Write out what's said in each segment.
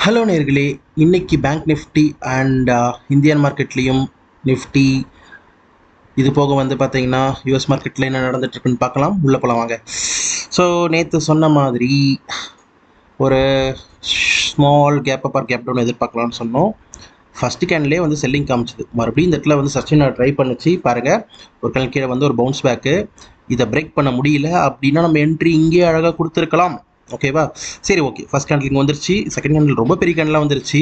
Hello நேர்களே, இன்னைக்கு bank Nifty and Indian மார்க்கெட்லேயும் நிஃப்டி இது போக வந்து பார்த்தீங்கன்னா யூஎஸ் மார்க்கெட்டில் என்ன நடந்துட்டுருக்குன்னு பார்க்கலாம். உள்ளே போகலாம் வாங்க. ஸோ நேற்று சொன்ன மாதிரி ஒரு small gap up or gap down எதிர்பார்க்கலாம்னு சொன்னோம். ஃபஸ்ட்டு கேன்லேயே வந்து செல்லிங் காமிச்சிது. மறுபடியும் இந்த இடத்துல வந்து சஸ்டெயின் ட்ரை பண்ணிச்சு பாருங்கள். ஒரு கணக்கு கீழே வந்து ஒரு பவுன்ஸ் பேக்கு. இதை பிரேக் பண்ண முடியல அப்படின்னா நம்ம என்ட்ரி இங்கே அழகாக கொடுத்துருக்கலாம். ஓகேவா? சரி, ஓகே. ஃபஸ்ட் கேண்டில் இங்கே வந்துருச்சு. செகண்ட் கேண்டில் ரொம்ப பெரிய கேண்டில் வந்துருச்சு.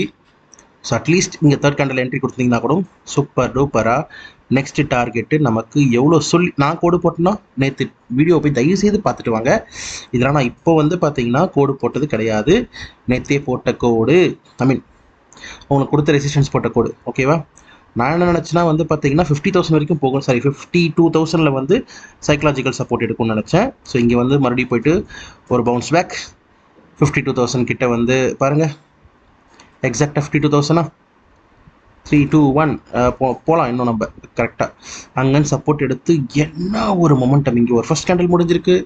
ஸோ அட்லீஸ்ட் இங்கே தேர்ட் கேண்டில் என்ட்ரி கொடுத்தீங்கன்னா கூட சூப்பர் டூப்பராக நெக்ஸ்ட் டார்கெட்டு நமக்கு எவ்வளோ சொல்லி நான் கோடு போட்டேன்னா நேற்று வீடியோ போய் தயவு செய்து பார்த்துட்டு வாங்க. இதெல்லாம் நான் இப்போ வந்து பார்த்தீங்கன்னா கோடு போட்டது கிடையாது. நேற்றே போட்ட கோடு, ஐ மீன் உங்களுக்கு கொடுத்த ரெசிஸ்டன்ஸ் போட்ட கோடு. ஓகேவா? நான் என்ன நினச்சேன்னா வந்து பார்த்தீங்கன்னா 50,000 வரைக்கும் போகும். சாரி, 52,000 வந்து சைக்கலாஜிக்கல் சப்போர்ட் எடுக்கும்னு நினச்சேன். ஸோ இங்கே வந்து மறுபடியும் போயிட்டு ஒரு பவுன்ஸ் பேக் 52,000 கிட்ட வந்து பாருங்கள். எக்ஸாக்டாக 52,000 3, 2, 1 போகலாம். இன்னும் நம்ம கரெக்டாக அங்கேன்னு சப்போர்ட் எடுத்து என்ன ஒரு மொமெண்டம். இங்கே ஒரு ஃபஸ்ட் கேண்டில் முடிஞ்சிருக்கு.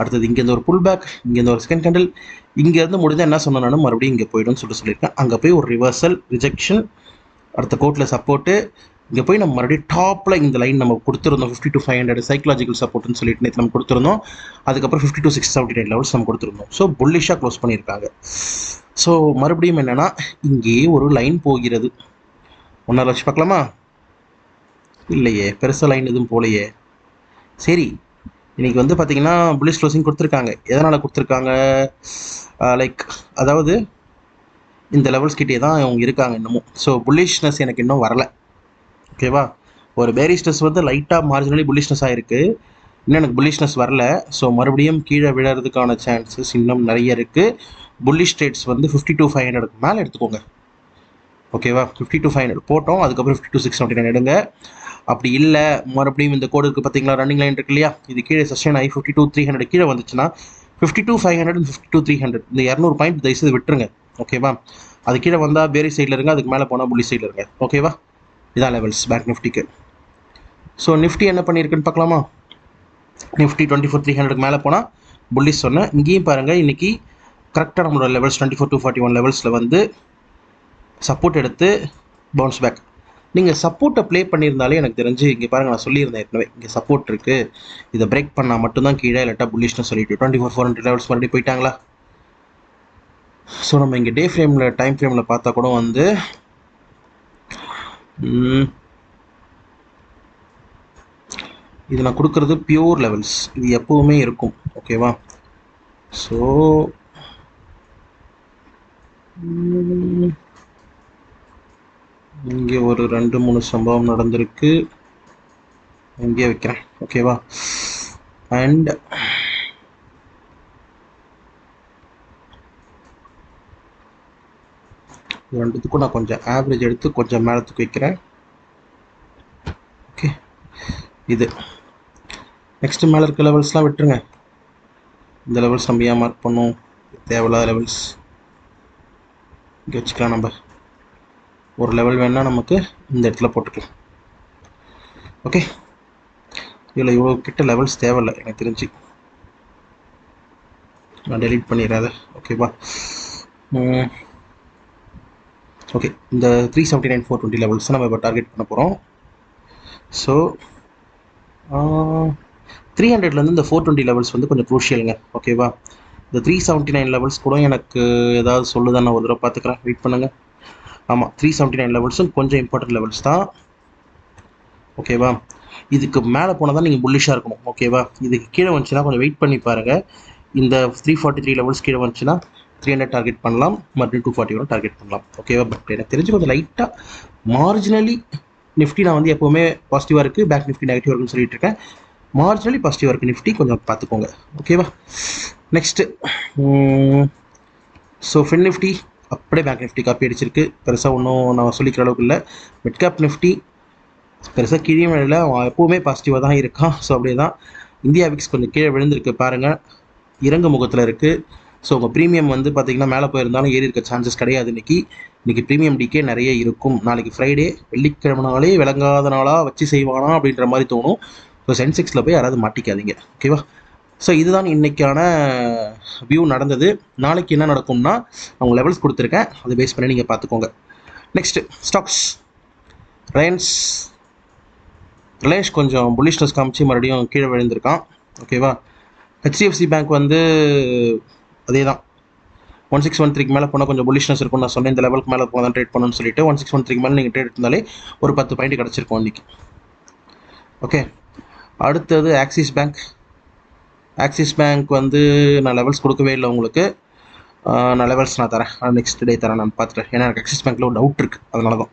அடுத்தது இங்கேருந்து ஒரு புல் பேக், இங்கேருந்து ஒரு செகண்ட் கேண்டில். இங்கேருந்து முடிஞ்சால் என்ன சொன்னாலும் மறுபடியும் இங்கே போய்டும்னு சொல்லியிருக்கேன். அங்கே போய் ஒரு ரிவர்சல், ரிஜெக்ஷன், அடுத்த கோட்டில் சப்போர்ட்டு. இங்கே போய் நம்ம மறுபடியும் டாப்பில் இந்த லைன் நம்ம கொடுத்துருந்தோம் 52,500 சைக்கலாஜிக்கல் சப்போர்ட்னு சொல்லிட்டு நேற்று நம்ம கொடுத்துருந்தோம். அதுக்கப்புறம் 52,679 லெவல்ஸ் நம்ம கொடுத்துருந்தோம். ஸோ புல்லிஷாக க்ளோஸ் பண்ணியிருக்காங்க. ஸோ மறுபடியும் என்னென்னா இங்கேயே ஒரு லைன் போகிறது. ஒன்றரை லட்சம் பார்க்கலாமா? இல்லையே, பெருசாக லைன் எதுவும் போலையே. சரி, இன்றைக்கி வந்து பார்த்திங்கன்னா புல்லிஷ் க்ளோசிங் கொடுத்துருக்காங்க. எதனால் கொடுத்துருக்காங்க? லைக் அதாவது இந்த லெவல்ஸ் கிட்டே தான் அவங்க இருக்காங்க இன்னமும். ஸோ புல்லிஷ்னஸ் எனக்கு இன்னும் வரலை. ஓகேவா? ஒரு பேரிஷ்னஸ் வந்து லைட்டாக மார்ஜினலி புல்லிஷ்னஸ் ஆகிருக்கு. இன்னும் எனக்கு புல்லிஷ்னஸ் வரல. ஸோ மறுபடியும் கீழே விழறதுக்கான சான்சஸ் இன்னும் நிறைய இருக்குது. புல்லிஷ் ட்ரேட்ஸ் வந்து 52,500 மேலே எடுத்துக்கோங்க. ஓகேவா? 52,500 போட்டோம். அதுக்கப்புறம் 52,679 எடுங்க. அப்படி இல்லை மறுபடியும் இந்த கோடு இருக்குது பார்த்தீங்களா, ரன்னிங் லைன் இருக்கு இல்லையா, இது கீழே சஸ்டெயின் ஆகி 52,300 கீழே வந்துச்சுன்னா 52,500 அண்ட் 52,300 இந்த 200 பாயிண்ட் தயவுசெய்து விட்டுருங்க. ஓகேவா? அது கீழே வந்தால் பேரி சைடில் இருங்க, அதுக்கு மேலே போனால் புல்லி சைடில் இருங்க. ஓகேவா? இதான் லெவல்ஸ் பேங்க் நிஃப்டிக்கு. ஸோ நிஃப்டி என்ன பண்ணியிருக்குன்னு பார்க்கலாமா? நிஃப்டி 24,300 மேலே போனால் புல்லிஸ் சொன்னேன். இங்கேயும் பாருங்கள், இன்றைக்கி கரெக்டாக நம்மளோட லெவல்ஸ் 24,241 லெவல்ஸில் வந்து சப்போர்ட் எடுத்து பவுன்ஸ் பேக். நீங்கள் சப்போர்ட்டை ப்ளே பண்ணியிருந்தாலே எனக்கு தெரிஞ்சு இங்கே பாருங்கள், நான் சொல்லியிருந்தேன் ஏற்கனவே இங்கே சப்போர்ட் இருக்குது, இதை பிரேக் பண்ணால் மட்டும்தான் கீழே, இல்லாட்டா புல்லிஷ்னு சொல்லிட்டு 24,400 லெவல்ஸ் மறுபடியும் போயிட்டாங்களா? ஸோ நம்ம இங்கே டே ஃப்ரேமில், டைம் ஃப்ரேமில் பார்த்தா கூட வந்து இது நான் கொடுக்குறது பியூர் லெவல்ஸ், இது எப்போவுமே இருக்கும். ஓகேவா? ஸோ இங்கே ஒரு 2-3 சம்பவம் நடந்திருக்கு, இங்கே வைக்கிறேன். ஓகேவா? அண்ட் ரெண்டுத்துக்கும் நான் கொஞ்சம் ஆவரேஜ் எடுத்து கொஞ்சம் மேலத்துக்கு வைக்கிறேன். ஓகே, இது நெக்ஸ்ட்டு மேலே இருக்க லெவல்ஸ்லாம் விட்டுருங்க. இந்த லெவல்ஸ் நம்ம ஏன் மார்க் பண்ணோம்? தேவையில்லாத லெவல்ஸ் இங்கே வச்சுக்கலாம். நம்ம ஒரு லெவல் வேணால் நமக்கு இந்த இடத்துல போட்டுக்கலாம். ஓகே, இதில் இவ்வளோ கிட்ட லெவல்ஸ் தேவையில்லை எனக்கு தெரிஞ்சு, நான் டெலீட் பண்ணிடுறேன். ஓகேவா? ஓகே, இந்த 379,420 லெவல்ஸ் நம்ம இப்போ டார்கெட் பண்ண போகிறோம். ஸோ 300லேருந்து இந்த 420 லெவல்ஸ் வந்து கொஞ்சம் க்ரூஷியலுங்க. ஓகேவா? இந்த 379 லெவல்ஸ் கூட எனக்கு ஏதாவது சொல்லுதான், நான் ஒரு தடவை பார்த்துக்கிறேன், வெயிட் பண்ணுங்கள். ஆமாம், 379 லெவல்ஸும் கொஞ்சம் இம்பார்ட்டன்ட் லெவல்ஸ் தான். ஓகேவா? இதுக்கு மேலே போனால் தான் நீங்கள் புல்லிஷாக இருக்கணும். ஓகேவா? இதுக்கு கீழே வந்துச்சுன்னா கொஞ்சம் வெயிட் பண்ணி பாருங்கள். இந்த 343 லெவல்ஸ் கீழே வந்துச்சுன்னா 300 டார்கெட் பண்ணலாம், மறுபடியும் 241 டார்கெட் பண்ணலாம். ஓகேவா? பட் எனக்கு தெரிஞ்சு கொஞ்சம் லைட்டாக மார்ஜினலி நிஃப்டி நான் வந்து எப்போவுமே பாசிட்டிவாக இருக்குது, பேங்க் நிஃப்டி நெகட்டிவாக இருக்குன்னு சொல்லிட்டு இருக்கேன். மார்ஜினலி பாசிட்டிவாக இருக்குது நிஃப்டி, கொஞ்சம் பார்த்துக்கோங்க. ஓகேவா? நெக்ஸ்ட்டு ஸோ ஃபின் நிஃப்டி அப்படியே பேங்க் நிஃப்டி காப்பி அடிச்சிருக்கு. பெருசாக ஒன்றும் நான் சொல்லிக்கிற அளவுக்கு இல்லை. மிட் கேப் நிஃப்டி பெருசாக கீழே விழல, எப்போவுமே பாசிட்டிவாக தான் இருக்கான். ஸோ அப்படியே தான். இந்தியா விக்ஸ் கொஞ்சம் கீழே விழுந்திருக்கு பாருங்கள், இறங்கு முகத்தில் இருக்குது. ஸோ உங்கள் ப்ரீமியம் வந்து பார்த்திங்கன்னா மேலே போயிருந்தாலும் ஏறி இருக்க சான்சஸ் கிடையாது. இன்றைக்கி ப்ரீமியம் டிக்கே நிறைய இருக்கும். நாளைக்கு ஃப்ரைடே, வெள்ளிக்கிழமை விளங்காத நாளாக வச்சு செய்வானா அப்படின்ற மாதிரி தோணும். ஸோ சென்செக்ஸில் போய் யாராவது மாட்டிக்காதீங்க. ஓகேவா? ஸோ இதுதான் இன்றைக்கான வியூ நடந்தது. நாளைக்கு என்ன நடக்கும்னா அவங்க லெவல்ஸ் கொடுத்துருக்கேன், அதை பேஸ் பண்ணி நீங்கள் பார்த்துக்கோங்க. Next stocks. ரிலையன்ஸ் கொஞ்சம் புல்லிஷ்னஸ் காமிச்சு மறுபடியும் கீழே விழுந்திருக்கான். ஓகேவா. ஹெச்டிஎஃப்சி பேங்க் வந்து அதே தான் 1613 மேலே போனால் கொஞ்சம் புல்லிஷ்னஸ் இருக்கும். நான் சொன்னேன் இந்த லெவலுக்கு மேலே போனால் தான் ட்ரேட் பண்ணணும்னு சொல்லிட்டு 1613 மேலே நீங்கள் ட்ரேட் இருந்தாலே ஒரு 10 பாயிண்ட் கிடச்சிருக்கும் அன்றைக்கி. ஓகே. அடுத்தது ஆக்சிஸ் பேங்க் வந்து நான் லெவல்ஸ் கொடுக்கவே இல்லை உங்களுக்கு. நான் லெவல்ஸ் நான் தரேன், நெக்ஸ்ட் டே தரேன், நான் பார்த்துட்டேன். ஏன்னா எனக்கு ஆக்சிஸ் பேங்க்கில் ஒரு டவுட் இருக்குது, அதனால தான்.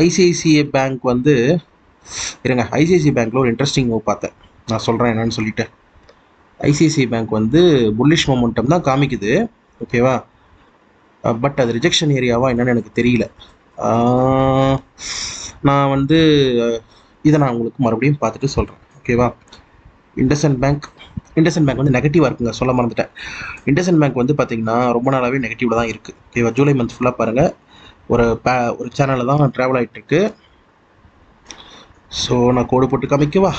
ஐசிஐசிஐ பேங்க் வந்து இருங்க, ஐசிஐசிஐ பேங்க்கில் ஒரு இன்ட்ரெஸ்டிங் மூவ் பார்த்தேன், நான் சொல்கிறேன் என்னன்னு சொல்லிட்டு. ஐசிஐசிஐ பேங்க் வந்து புல்லிஷ் மொமெண்டம் தான் காமிக்குது. ஓகேவா. பட் அது ரிஜெக்ஷன் ஏரியாவா என்னன்னு எனக்கு தெரியல. நான் வந்து இதை நான் உங்களுக்கு மறுபடியும் பார்த்துட்டு சொல்கிறேன். ஓகேவா. இண்டஸ்இண்ட் பேங்க் வந்து நெகட்டிவாக இருக்குங்க, சொல்ல மறந்துட்டேன். இண்டஸ்இண்ட் பேங்க் வந்து பார்த்தீங்கன்னா ரொம்ப நாளாகவே நெகட்டிவில் தான் இருக்குது. ஓகேவா. ஜூலை மந்த் ஃபுல்லாக பாருங்கள், ஒரு சேனலில் தான் ட்ராவல் ஆகிட்டுருக்கு. ஸோ நான் கோடு போட்டு காமிக்கவா.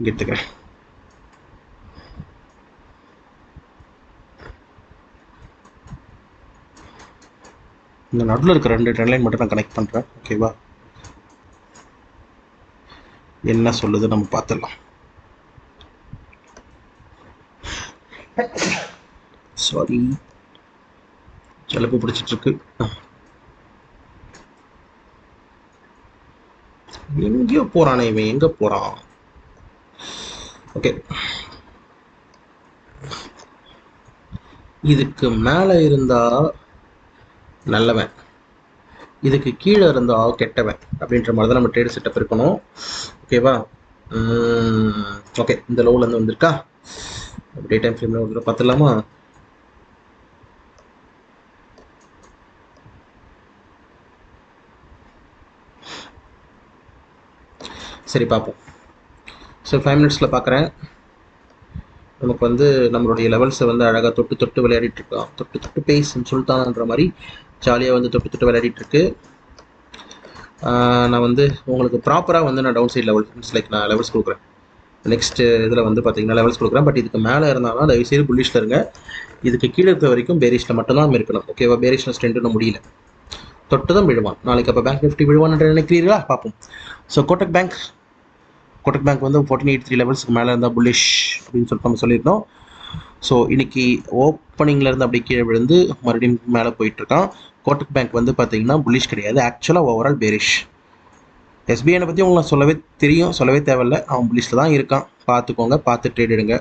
எடுத்துக்கிறேன். இந்த நடுவில் இருக்கிற 2 ட்ரெண்ட் மட்டும் நான் கனெக்ட் பண்ணுறேன். ஓகேவா. என்ன சொல்லுது நம்ம பார்த்துடலாம். சாரி, ஜலப்பு பிடிச்சிட்டு இருக்கு. எங்கேயோ போறானே இவன், எங்க போறான்? ஓகே, இதுக்கு மேலே இருந்தா நல்லவன், இதுக்கு கீழே இருந்தா கெட்டவன் அப்படின்ற மாதிரி தான் நம்ம ட்ரேட் செட்டப் இருக்கணும். ஓகேவா. ஓகே, இந்த லோவில் இருந்து வந்திருக்கா. டே டைம் ஃப்ரேமில் ஒரு பார்த்துடலாமா. சரி பார்ப்போம். ஸோ 5 மினிட்ஸில் பார்க்குறேன். நமக்கு வந்து நம்மளுடைய லெவல்ஸை வந்து அழகாக தொட்டு விளையாடிட்டுருக்கான். தொட்டு பேசுன்னு சுல்தான்ன்ற மாதிரி ஜாலியாக வந்து தொட்டு விளையாடிட்டுருக்கு. நான் வந்து உங்களுக்கு ப்ராப்பராக வந்து நான் டவுன் சைட் லெவல்ஸ் லைக் நான் லெவல்ஸ் கொடுக்குறேன். நெக்ஸ்ட்டு இதில் வந்து பார்த்தீங்கன்னா லெவல்ஸ் கொடுக்குறேன். பட் இதுக்கு மேலே இருந்தாலும் தயவுசெய்து புல்லிஷில் இருங்க. இதுக்கு கீழே இருக்க வரைக்கும் பேரிஷில் மட்டும்தான் இருக்கணும். ஓகேவா. பேரிஷ்னஸ் ட்ரெண்டும் முடியல, தொட்டு தான் விழுவான். நாளைக்கு அப்போ பேங்க் நிஃப்டி விழுவான்னு நினைக்கிறீர்களா? பார்ப்போம். ஸோ கோட்டக் பேங்க் வந்து 1483 லெவல்ஸுக்கு மேலே இருந்தால் புல்லிஷ் அப்படின்னு சொல்லிட்டு நம்ம சொல்லியிருந்தோம். ஸோ இன்னைக்கு ஓப்பனிங்கில் இருந்து அப்படியே கீழே விழுந்து மறுபடியும் மேலே போயிட்டுருக்கான். கோட்டக் பேங்க் வந்து பார்த்தீங்கன்னா புல்லிஷ் கிடையாது, ஆக்சுவலாக ஓவரால் பேரிஷ். எஸ்பிஐனை பற்றி உங்களுக்கு சொல்லவே தேவையில்லை, அவன் புல்லிஷில் தான் இருக்கான். பார்த்துக்கோங்க, பார்த்து ட்ரேட் எடுங்க.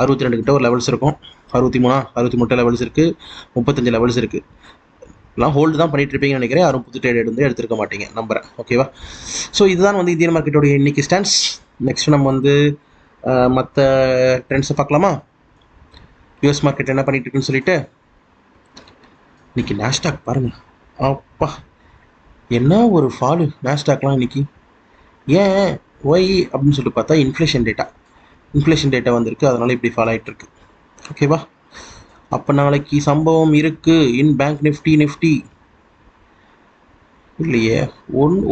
62 கிட்ட ஒரு லெவல்ஸ் இருக்கும், 63 லெவல்ஸ் இருக்குது, 35 லெவல்ஸ் இருக்குது. எல்லாம் ஹோல்டு தான் பண்ணிட்டு இருப்பீங்கன்னு நினைக்கிறேன். யாரும் புது ட்ரேட் எடுத்துருக்க மாட்டீங்க நம்புறேன். ஓகேவா. ஸோ இதுதான் வந்து இந்தியன் மார்க்கெட்டோடைய இன்னைக்கு ஸ்டாண்ட்ஸ். நெக்ஸ்ட் நம்ம வந்து மற்ற ட்ரெண்ட்ஸை பார்க்கலாமா. யூஎஸ் மார்க்கெட் என்ன பண்ணிட்டு இருக்குன்னு சொல்லிட்டு. இன்னைக்கு நாஸ்டாக் பாருங்க, அப்பா என்ன ஒரு ஃபாலு நாஸ்டாக்லாம் இன்னைக்கு. ஏன் ஒய் அப்படின்னு சொல்லிட்டு பார்த்தா இன்ஃப்ளேஷன் டேட்டா வந்திருக்கு, அதனால இப்படி ஃபாலோ ஆகிட்டு இருக்கு. ஓகேவா. அப்போ நாளைக்கு சம்பவம் இருக்குது இன் பேங்க் நிஃப்டி இல்லையே,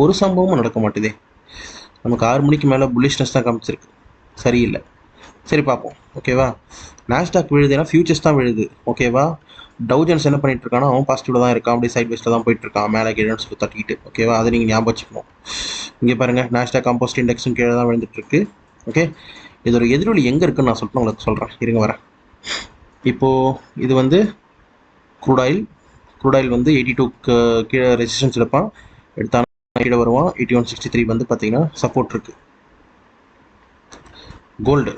ஒரு சம்பவமும் நடக்க மாட்டேதே. நமக்கு 6 மணிக்கு மேலே புல்லிஷ்னஸ் தான் காமிச்சிருக்கு, சரியில்லை. சரி பார்ப்போம். ஓகேவா. நாஸ்டாக் விழுதுன்னா ஃபியூச்சர்ஸ் தான் விழுது. ஓகேவா. டவுஜன்ஸ் என்ன பண்ணிட்டு இருக்கானா, அவன் பாசிட்டிவ்ல தான் இருக்கான், அப்படியே சைட் வேஸ்ட்டில் தான் போயிட்டு இருக்கான், மேலே கீழேன்னு சொல்லி தட்டிக்கிட்டு. ஓகேவா. அதை நீங்கள் ஞாபகம் வச்சுக்கணும். இங்கே பாருங்கள், நாஸ்டாக் காம்போஸ்ட் இண்டெக்ஸும் கீழே தான் விழுந்துட்டு இருக்கு. ஓகே, இதோட எதிரொலி எங்கே இருக்குன்னு நான் சொல்லிட்டு உங்களுக்கு சொல்கிறேன், இருங்க வரேன். இப்போது இது வந்து க்ரூட் ஆயில் வந்து 82க்கு கீழே ரெசிஸ்டன்ஸ் எடுப்பான், எடுத்தான கீழே வருவான். 8163 வந்து பார்த்தீங்கன்னா சப்போர்ட் இருக்குது. கோல்டு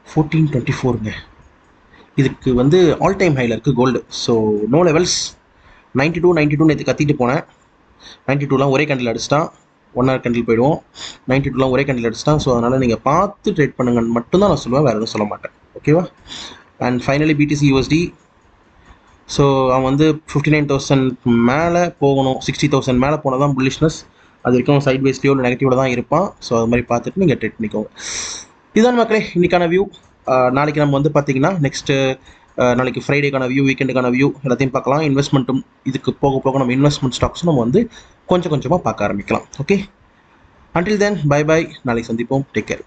1424ங்க, இதுக்கு வந்து ஆல் டைம் ஹையில் இருக்குது கோல்டு. So no levels. 92 நேற்று கத்திட்டு போனேன். 92லாம் ஒரே கேண்டில் அடிச்சிட்டான், 1 hour கேண்டில் போயிடுவோம். 92லாம் ஒரே கேண்டில் அடிச்சிட்டான். ஸோ அதனால் நீங்கள் பார்த்து ட்ரேட் பண்ணுங்கன்னு மட்டும்தான் நான் சொல்லுவேன், வேறு எதுவும் சொல்ல மாட்டேன். ஓகேவா. And finally BTC USD. So அவன் வந்து 59,000 மேலே போகணும், 60,000 மேலே போனால் தான் புல்லிஷ்னஸ். அது வரைக்கும் சைட் வேஸ்ட்லையோ இல்லை நெகட்டிவில் தான் இருப்பான். ஸோ அது மாதிரி பார்த்துட்டு நீங்கள் ட்ரேட் பண்ணிக்கோங்க. இதுதான் மக்களே இன்றைக்கான வியூ. நாளைக்கு நம்ம வந்து பார்த்திங்கன்னா நெக்ஸ்ட்டு நாளைக்கு ஃப்ரைடேக்கான வியூ, வீக்கெண்டுக்கான வியூ எல்லாத்தையும் பார்க்கலாம். இன்வெஸ்ட்மெண்ட்டும் இதுக்கு போக போக நம்ம இன்வெஸ்ட்மெண்ட் ஸ்டாக்ஸும் நம்ம வந்து கொஞ்சம் கொஞ்சமாக பார்க்க ஆரம்பிக்கலாம். Okay, until then bye bye. நாளைக்கு சந்திப்போம். Take care.